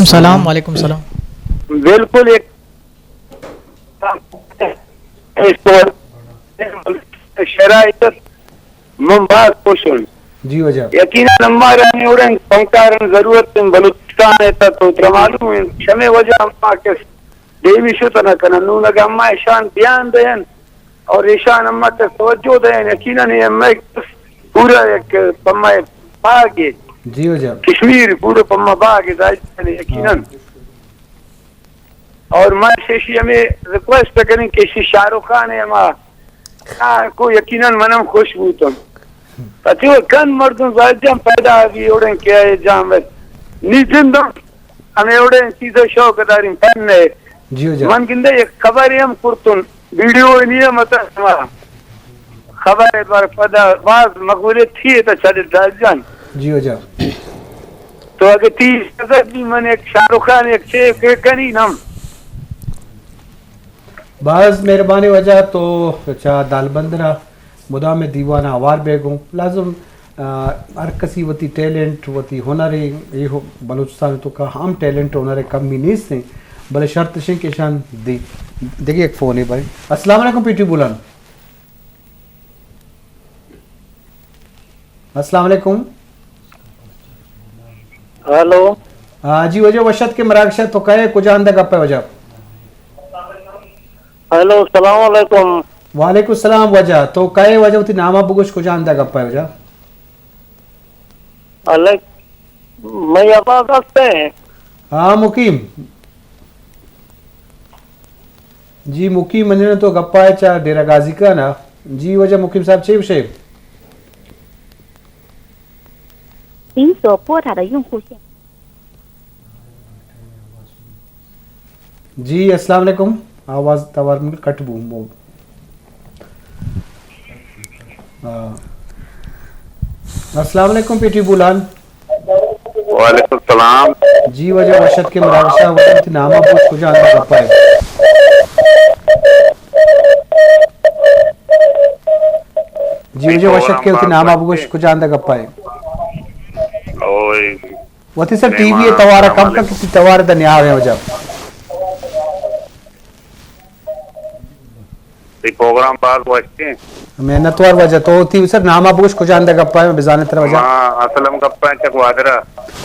वालेकुम सलाम। वालेकुम सलाम। बिल्कुल एक शराइत मुमबाज पोषण जी वजह यकीनन हमारे उड़न पंकार जरूरत बलूचिस्तान है तो मालूम है शमे वजह अम्मा के देवी शुतन कन नून के अम्मा ईशान ध्यान देन और ईशान अम्मा के तवज्जो देन यकीनन ये मैं पूरा एक पम्मा बाग है जी वजह कश्मीर पूरे पम्मा बाग है राजस्थान यकीनन। और मैं शेशी हमें रिक्वेस्ट करें कि शाहरुख खान है को यकीनन मनम खुशबू तुम पतियो कन मर्दों जाजम पैदा भी उड़न क्या है जाम निजिंद हमें उड़े सीधे शौक दारी फन है जी वजह मन किंदे एक खबर हम कुर्तुन वीडियो नहीं मत खबर है बार पदा बाज मकबूले थी तो चले जान जी वजह तो अगर 30,000 भी मैंने एक शाहरुख खान एक शेख कनी नम बाज मेहरबानी वजह तो अच्छा दालबंदरा मुदा में दीवाना आवार बेगों लाजम हर कसी वती टैलेंट वती हुनर ये हो बलूचिस्तान तो का हम टैलेंट हुनर कम भी नहीं से भले शर्त से के शान दी देखिए एक फ़ोन है भाई। अस्सलाम वालेकुम पीटी बुलान। अस्सलाम वालेकुम। हेलो हाँ जी वजह वशत के मराकशा तो कहे कुछ अंदर गप्पे वजह। हेलो सलाम अलैकुम। वालेकुम सलाम वजह तो कहे वजह उती नामा बुगुश कुछ अंदर गप्पे वजह। अलग मैं आवाज आते हैं। हाँ मुकीम जी मुकीम मंजन तो गप्पा है चा डेरा गाजी का ना जी वजह मुकीम साहब चाहिए विषय 您所拨打的用户线。 जी अस्सलाम वालेकुम आवाज तवार में कट बूम अस्सलाम वालेकुम पीटी बुलान। वालेकुम सलाम। जी वजह वशत के मराकशा वजह थी नामा पूछ कुछ अंदर गप्पा है जी वजह वशत के उती नामा बुगुश कुछ अंदर गप्पा है वती सर टीवी तवारा कम का किसी तवार द न्याय है वजह प्रोग्राम बात वास्ते मेहनत वार वजह तो थी सर नामा बुगुश कुछ अंदर गप्पा है बिजाने तरह वजह हां असलम गप्पा चक वादरा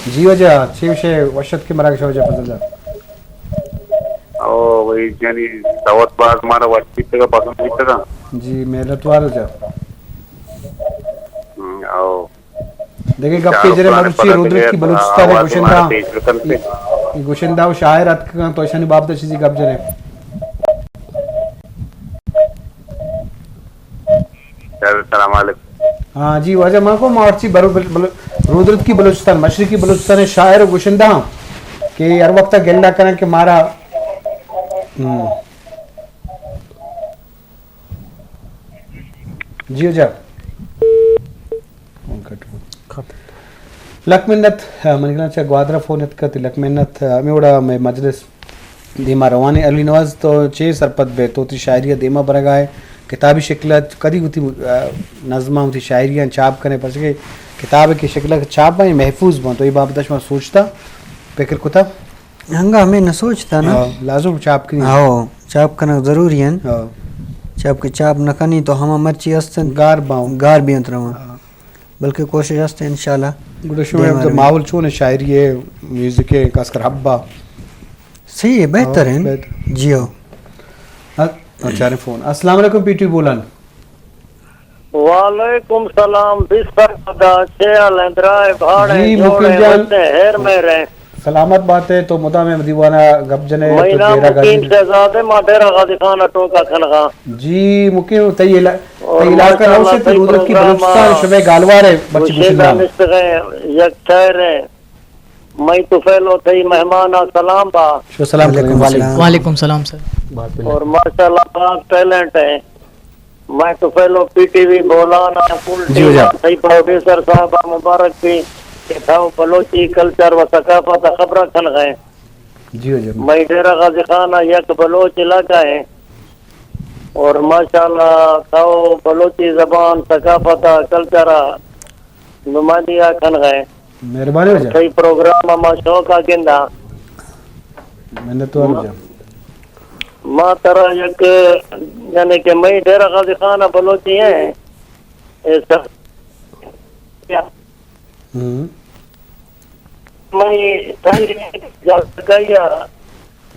जी वजह अच्छी विषय वशत के मराकशा वजह पसंद ओ वही यानी दावत बात हमारा वास्ते का पसंद नहीं था जी मेहनत वार वजह आओ देखिए गप्पे जरे मरुची रुद्र की बलूचिस्तान है गुशिंदा गुशिंदा शायर अत का तो ऐसा नहीं बाप द चीज़ गप जरे सलाम अलैकुम। हाँ जी वजह माँ को मार्ची रुद्र की बलूचिस्तान मशरकी बलूचिस्तान है शायर गुशिंदा के हर वक्त गेंदा करें कि मारा जी वजह लक मिन्नत मन के ग्वादरा फोन कति लक मिन्नत मेवड़ा में मजलिस दीमा रवानी अली नवाज तो चे सरपत बे तो ती शायरी देमा बरगाए किताबी शक्ल कदी होती नज़मा होती शायरियाँ छाप करने पर के किताब की शक्ल छाप में महफूज बन तो ये बाबत मैं सोचता फिक्र कुता हंगा हमें न सोचता ना लाजम छाप की आओ छाप करना जरूरी है छाप के छाप न करनी तो हम मर्ची अस्तन गार भी अंतरवा बल्कि कोशिश हस्ते इंशाल्लाह गुडशो में तो माहौल चोने शायरी है म्यूजिक है खासकर हब्बा सही है बेहतर है जियो अच्छा रे फोन अस्सलाम वालेकुम पीटी बोलन। वालेकुम सलाम बिस्तर पदा छेल अंदराए भाड़े जी जोड़े मुकीम जान वते हेर में रहे सलामत बात है तो मुदा में दीवाना गप जने तो महीना डेरा मुकीम गाजी से ज्यादा माडेरा गाजी खान टोका खनगा जी मुकीम तई इलाका रहो से रुद्र की बलूचिस्तान शबे गालवार है बच्ची गुशिंदा एक शहर है मैं तो फैलो थई मेहमान सलाम बा शो सलाम वालेकुम सलाम सर। और माशाल्लाह पाक टैलेंट है मैं तो फैलो पीटीवी बोलाना फुल जी जा सही प्रोड्यूसर साहब मुबारक भी के थाओ बलोची कल्चर व सकाफत खबर खन गए जी जी मैं डेरा गाजी खान एक बलोच इलाका है और माशाल्लाह थाओ बलोची जबान सकाफत कल्चर नुमाइंदिया खन गए मेहरबानी हो सही प्रोग्राम मा शौक गेंदा मैंने तो अर्जा माँ तरह एक यानी कि मई डेरा गाजी खाना बलोची है ये सब मई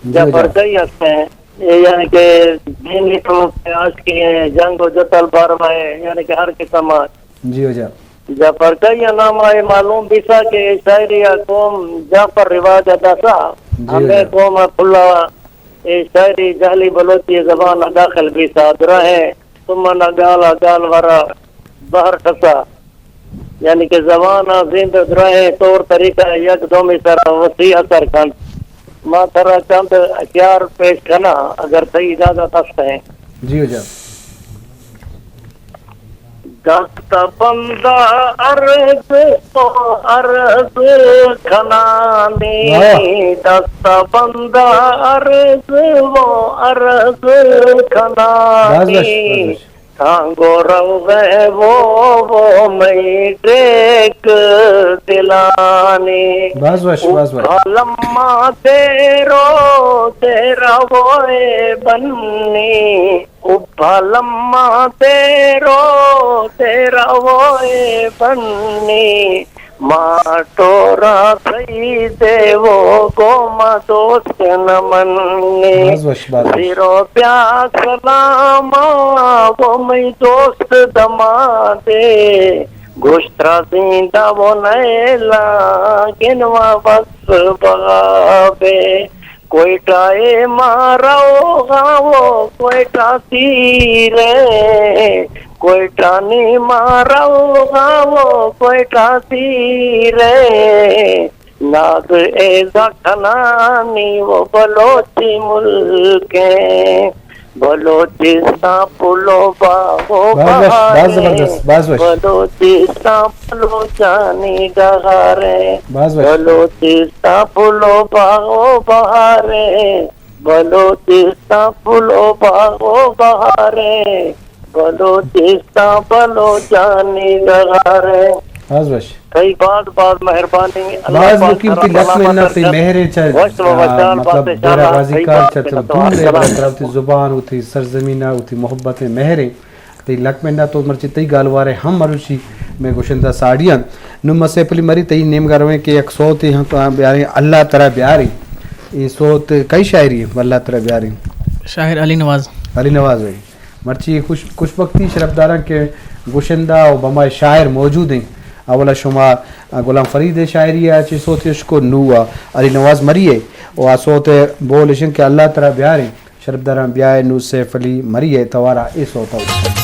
जाफर कैया से ये यानी कि दीनी तरफ से आज की जंग जतल बारवा है यानी कि हर किस्म जी हो जा जाफर कैया नाम आए मालूम बिसा के शायरिया कौम जाफर रिवाज अदा सा हमें कौम खुला ये शायरी जाली बलोची जबान दाखिल भी सादरा है तुम न गाला गाल वरा बाहर ठसा यानी कि जबान जिंद रहे तौर तरीका यक दो में सरा वसी असर खान माँ तरह चंद अख्यार पेश करना अगर सही इजाजत है जी हो जा दस्त बंदा अर्ज तो अर्ज खनानी दस्त बंदा अर्ज वो अर्ज खनानी सांगो रवे वो मई टेक दिलानी लम्मा तेरो तेरा वोए बन्नी उब्बा लम्मा तेरो तेरा वोए बन्नी माटोरा सही देवो गोमा दोस्त न मन्नी सिरो प्यास लामा वो मई दोस्त दमा दे गोश्तरा जिंदा वो नैला गिनवा बस बाबे कोई टाए मारो गावो कोई टातीरे कोई टानी मारो गावो कोई टातीरे नाग ऐसा खनानी वो बलोची मुल्के बलोचिस्तान पुलो बाहो बलोचिस्तान पुलो जानी गहारे बलोचिस्तान पुलो बाहो बहारे बलोचिस्तान पुलो बाहो बहारे बलोचिस्तान पुलो जानी गहारे कई बात मेहरबानी बाज मुकिम की लक में न ती मेहरे च मतलब डेरा गाजी का चतुर दूर तरफ जुबान उठी सरजमीना उठी मोहब्बत मेहरे ती लक में न तो मरची तई गालवारे हम मरुशी में गोशिंदा साड़ियां नु मसे पली मरी तई नेम गरवे के एक सोत हम तो प्यारे अल्लाह तरह प्यारी ये सोत कई शायरी है अल्लाह तरह प्यारी शायर अली नवाज है मरची खुश वक्ती शरफदारा के गोशिंदा और बमाए शायर मौजूद हैं अवला शुमा गुलाम फरीद शायरी अच्छी सोते उसको नुआ अली नवाज मरिए और सोते बोलेशन के अल्लाह तरह ब्यारे शरफदारा ब्याह नु सैफ अली मरिए तवारा ए सोता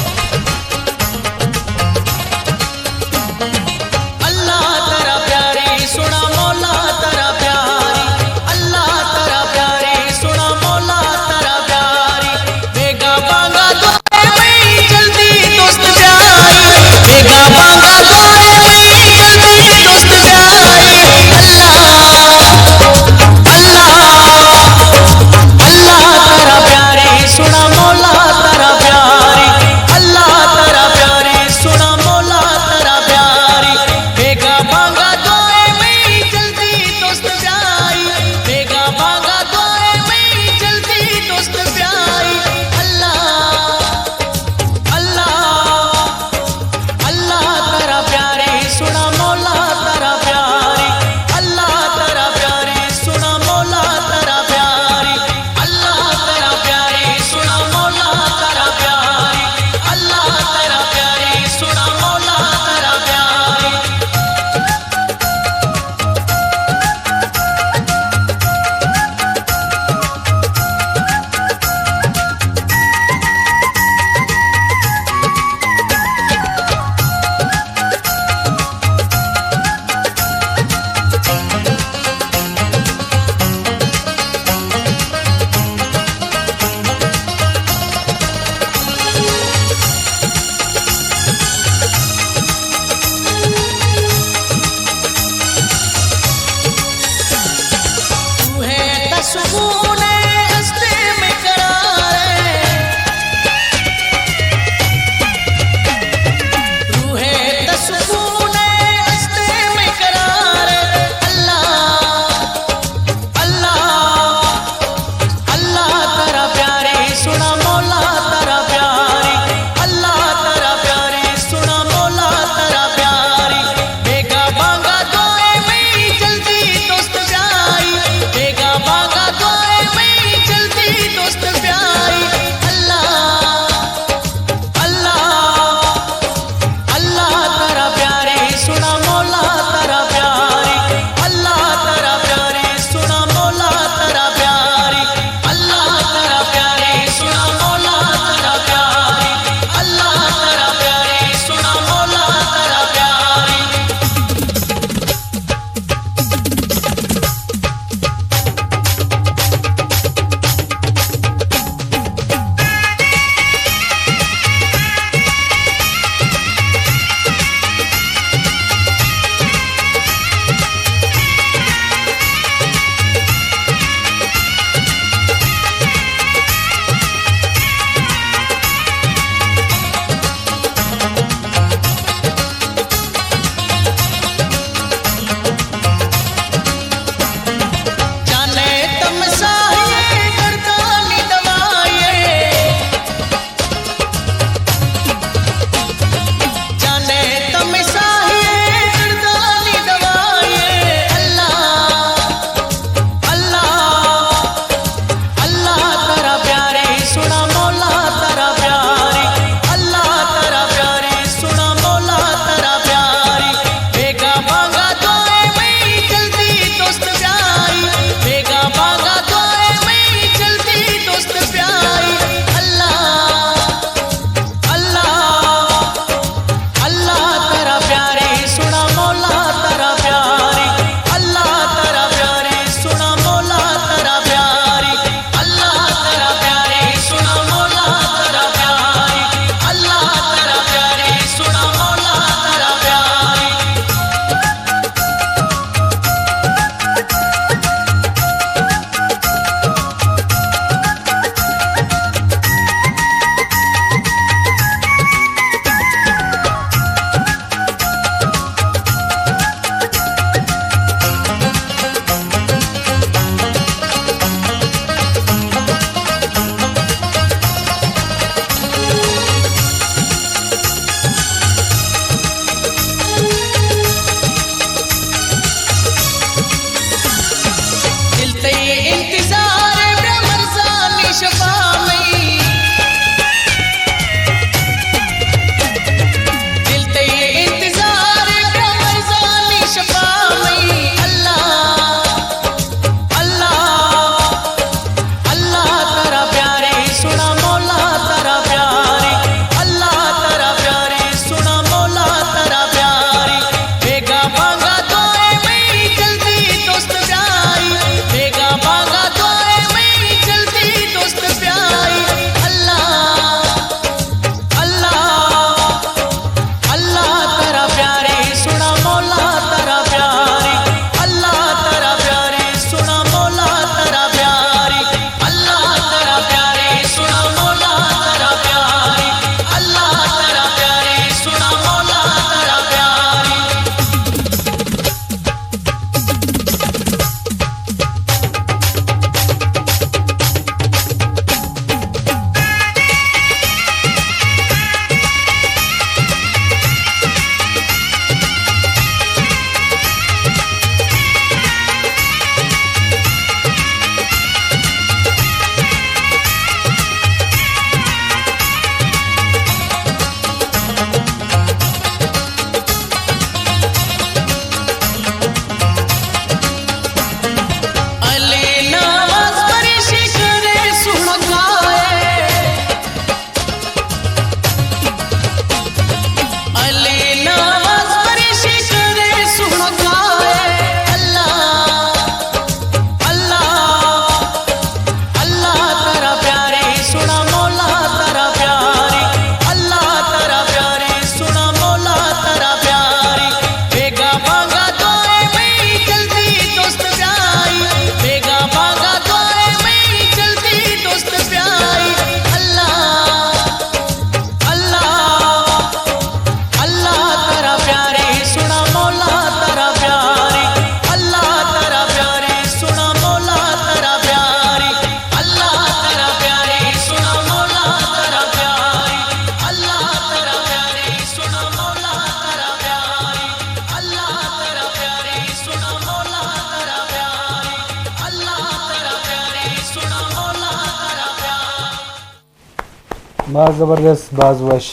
बाज ज़बरदस्त बाज वश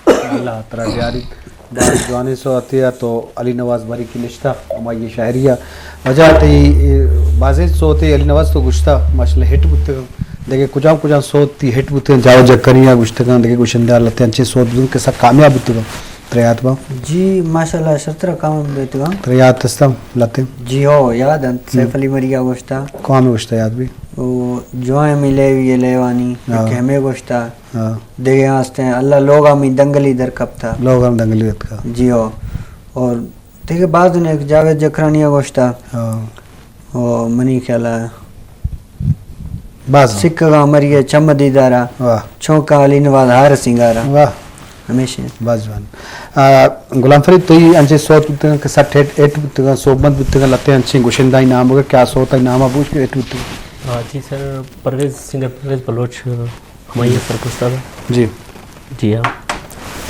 अल्लाह तरा जारी बाज जवानी सो अतिया तो अली नवाज बारी की निश्ता हमारी ये शायरिया वजह थी बाजे सोते अली नवाज तो गुश्ता माशाल्लाह हिट बुते देखे कुछ सोती हिट बुते जाओ जग करिया गुश्ता देखे कुछ अंदर लते अच्छे सोत के साथ कामयाब बुते त्रियात बा जी माशाल्लाह शर्तरा काम बेतवा त्रियात तस्तम लते जी हो याद सैफ अली मरिया गोश्ता कौन है गुश्ता याद भी वो जोए मिले ये लेवानी कहमे गोश्ता हां देखे हंसते हैं अल्लाह लोग हम दंगली दर कब था लोग हम दंगली का जी हो और देखे बाद ने एक जावेद जखरानिया गोश्ता हां ओ मनी ख्याला बस सिक्का मरिए चमदीदारा वाह चौका अली नवाज हार सिंगारा वाह हमेशा बाजवान गुलाम फरीद तो ही अंचे सोत बुतगा के साथ एट बुतगा सोबत बुतगा लते अंचे गुशिंदा नाम होगा क्या सोता नाम पूछ के एट बुतगा हाँ जी सर परवेज सिंगर परवेज बलोच हमारी सर गुस्ता जी जी हाँ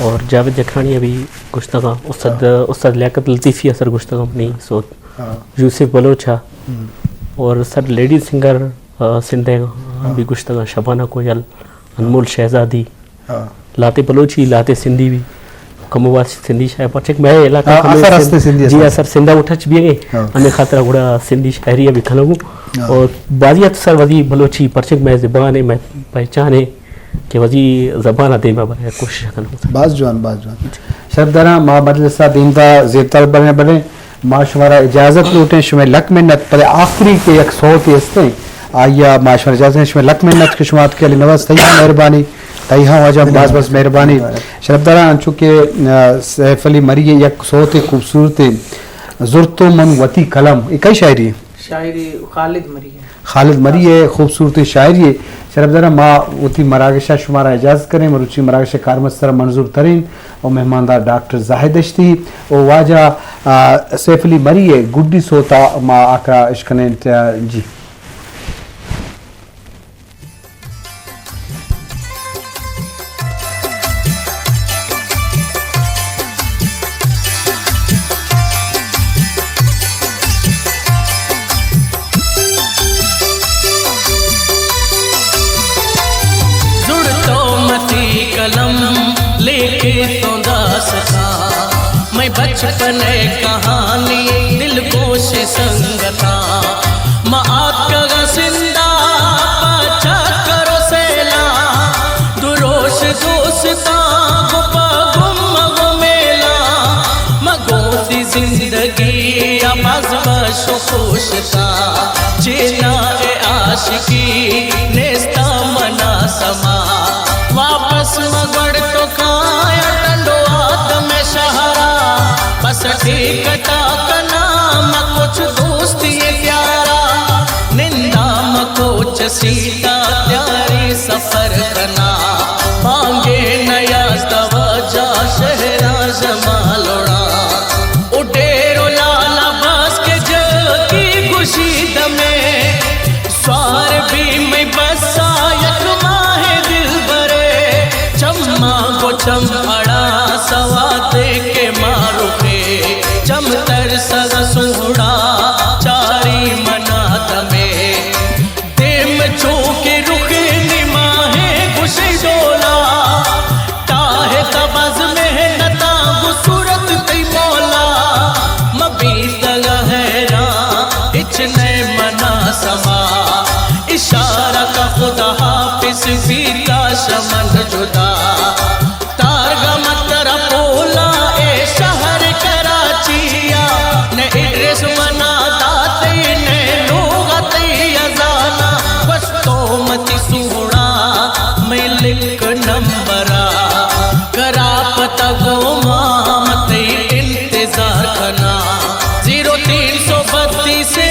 और जावेद जखरानी अभी गुश्तगा उस्ताद लियाकत लतीफ़ी सर गुश्तगा अपनी सोत यूसुफ बलोच और सर लेडी सिंगर सिंधे अभी गुश्तगा शबाना कोयल अनमोल शहजादी लाते बलोची लाते सिंधी भी कमोबार सिंधी शायर पचक मैं इलाका जी सर सिंधा उठच भी गए अने खातिर गुड़ा सिंधी शायरी भी खलगू और बाजियत सर वजी बलोची परचक मैं ज़बान है मैं पहचाने कि वजी ज़बान दे मैं बरे कोशिश करूँ बाजवान शरदरा मा मजलिसा दीनदा ज़ेबताल बने बने माशवारा इजाज़त लूटे शुमे लक मिन्नत पर आखिरी के एक सौत इसते आया माशवारा इजाज़त शुमे लक मिन्नत के शुमात के लिए नवाज तैयार मेहरबानी तैयार वजह बस मेहरबानी शरदरा चूँकि सैफ अली मरी एक सौत खूबसूरत ज़ुर्तो मन वती कलम एक ही शायरी खालिद मरी है खूबसूरत शायरी है शरबदरा माँ उती मरागशा शुमारा इजाज़त करें मरुची मरागशा कारमस्तर मंजूर तरीन और मेहमानदार डॉक्टर जाहिद अश्ती और वाजा सैफ अली मरी है गुड्डी सोता माँ आका इश्कने जी बचपन कहानी दिल गोश संगता माका सिंदा पाचा करो सेला दुरोश दोस्ता गुपा गुम मेला मगोदी जिंदगी आवाज बशो खुशता जेना ए आशिकी नेस्ता मना समा वापस मगड़ तो खाया टंडो आदम शहरा बस ठीकता का नाम कुछ दोस्ती प्यारा निंदा कुछ सीता प्यारी सफर करना मांगे नया तवजा शहरा जमालोड़ा उडेरो लाला बस के जगी खुशी दमे स्वार भी मैं बसा यक माहे दिल भरे चम्मा को चमड़ा सवाते के मारो चमतर सग सुहड़ा चारी मनात में देम चौके रुखे निमाहे खुशी डोला ताहे तबज में नता गुसूरत तई मौला मबीत गहरा इचने मना समा इशारा का खुदा हाफिज भी का शमन जुदा तारगा मतरा पोला ए शहर कराचिया ने एड्रेस बना दाते ने लोग तई अजाना बस तो मत सुड़ा मैं लिख नंबरा करा पता गो मत इंतजार करना 0332 से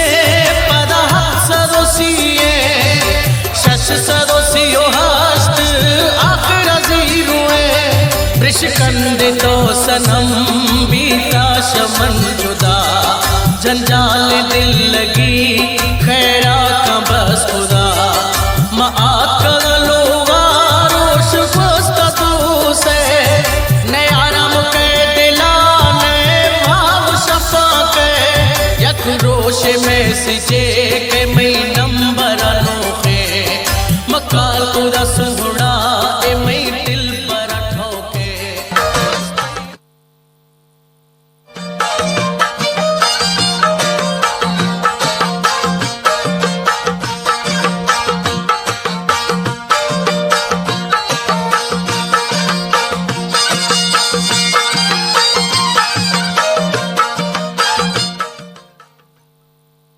पदा सरोसिए शश सरोसियो हस्त आखिर जीरुए ब्रिशकंद तो सनम बीता शमन जुदा जंजाल दिल लगी खैरा का बस खुदा माका लोगा रोश बस्ता तू से नया राम के दिला ने भाव शफा के यक रोश में सिजे के